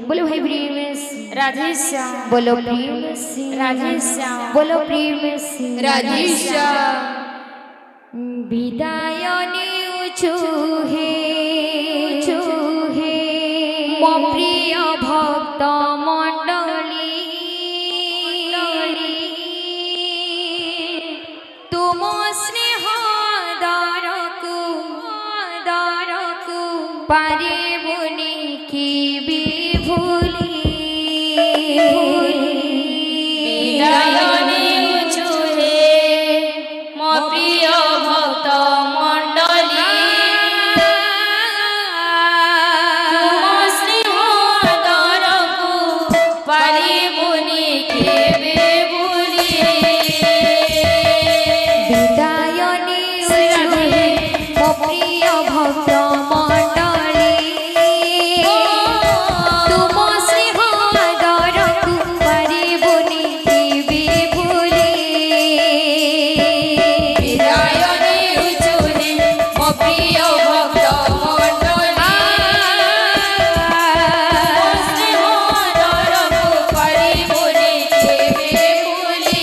बोलो भाई प्रेम राधे श्याम बोलो प्रेम राधे श्याम बोलो प्रेम राधे श्याम বিদায় নিউছু হে মো প্রিয় ভক্ত মণ্ডলী তুম স্নেহ দরকু পারিবুনি কি বিভুলি বিদায় নিউছু হে মো প্রিয় ভক্ত মণ্ডলী তুম স্নেহ দরকু পারিবুনি কেবে ভুলি বিদায় নিউছু হে মো প্রিয় ভক্ত মণ্ডলী তুম স্নেহ দরকু পারিবুনি কি বিভুলি বিদায় নিউছু হে মো প্রিয় ভক্ত মণ্ডলী স্নেহ দরকু পারিবুনি কেবে ভুলি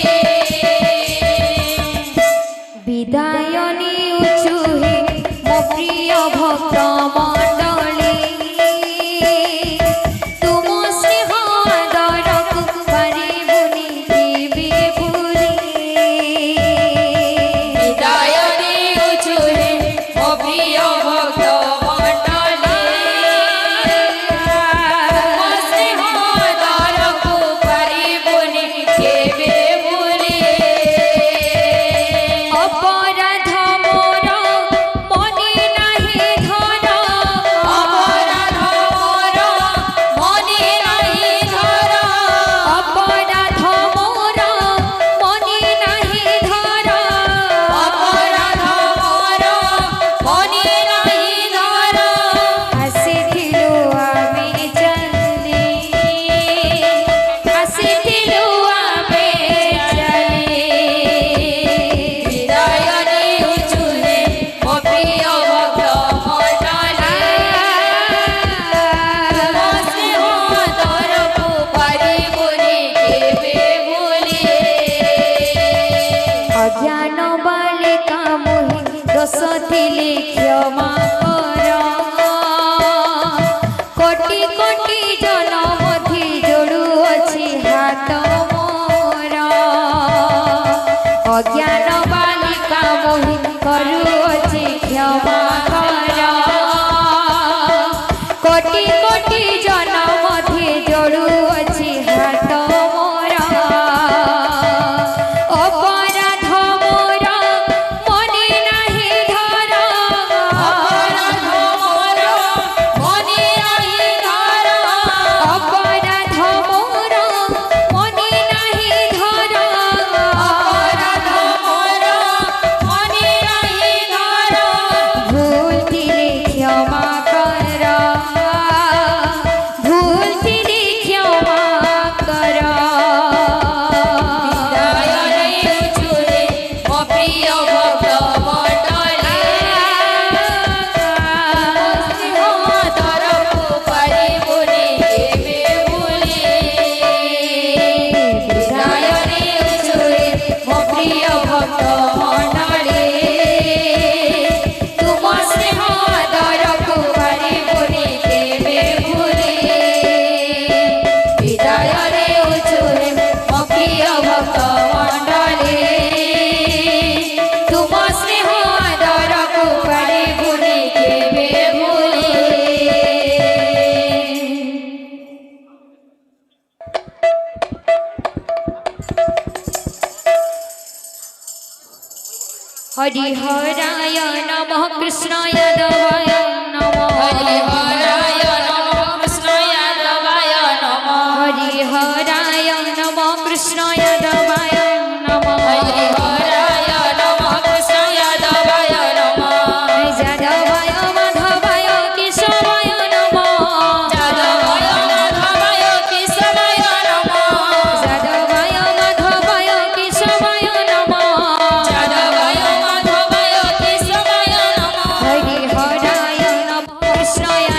বিদায় নিউছু হে মো প্রিয় ভক্ত মণ্ডলী তুম স্নেহ দরকু পারিবুনি কি বিভুলি বিদায় নিউছু হে মো প্রিয় ভক্ত মণ্ডলী স্নেহ দরকু পারিবুনি কেবে ভুলি অপরাধ মোর মনে নাহি ধর অপরাধ মোর মনে নাহি ধর অপরাধ মোর মনে নাহি ধর অপরাধ মোর মনে নাহি ধর আসিଥିଲୁ ଆମେ ଚାଲି আসিଥିଲୁ ଆମେ ଚାଲି বিদায় নিউছু হে মো প্রিয় ভক্ত মণ্ডলী স্নেহ দরকু পারিবুনি কেবে ভুলি অজ্ঞান বালিকা মোহি দোষ ଥିଲେ ক্ষমা কর কোটি কোটি জন মধ্যে যোড়ু ଅଛି হাত মোর অজ্ঞান বালিকা মোহি କରୁଅଛି ক্ষমা কর কোটি কোটি জন মধ্যে যোড়ু ଅଛି হাত মোর অপরাধ মোর মনে নাহি ধর অপরাধ মোর মনে নাহি ধর অপরাধ মোর মনে নাহি ধর অপরাধ মোর মনে নাহি ধর ভুল ଥିଲେ ক্ষমা কর ভুল ଥିଲେ ক্ষমা কর বিদায় নিউছু হে মো প্রিয় ভক্ত মণ্ডলী স্নেহ দরকু পারিবুনি কেবে ভুলি বিদায় নিউছু হে মো প্রিয় ভক্ত মণ্ডলী তুম স্নেহ দরকু পারিবুনি কেবে ভুলি বিদায় নিউছু হে মো প্রিয় ভক্ত মণ্ডলী তুম স্নেহ দরকু পারিবুনি কেবে ভুলি হরিহরায় নমঃ কৃষ্ণায় দেবায় নমঃ হরিহরায় নমঃ কৃষ্ণায় দেবায় নমঃ হরিহরায় নমঃ কৃষ্ণায় দেবায় নমঃ হরিহরায় নমঃ কৃষ্ণায় দেবায় নমঃ যাদবায় মাধবায় কেশবায় নমঃ যাদবায় মাধবায় কেশবায় নমঃ যাদবায় মাধবায় কেশবায় নমঃ যাদবায় মাধবায় কেশবায় নমঃ হরিহরায় নমঃ কৃষ্ণায়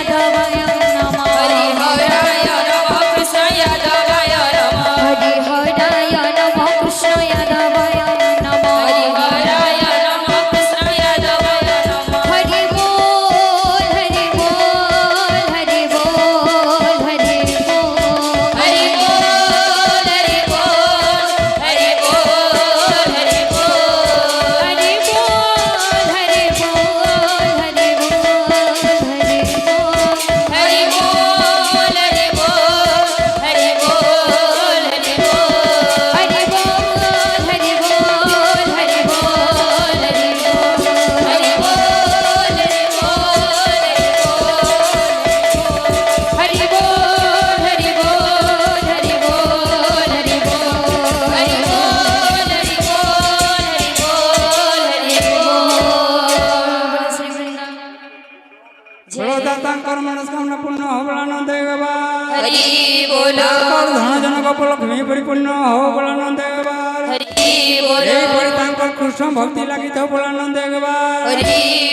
बोल धन जनक लक्ष्मी परिपूर्ण हो बोला नंद हरि बोल कृष्ण भक्ति लगी तो बोला नंद हरि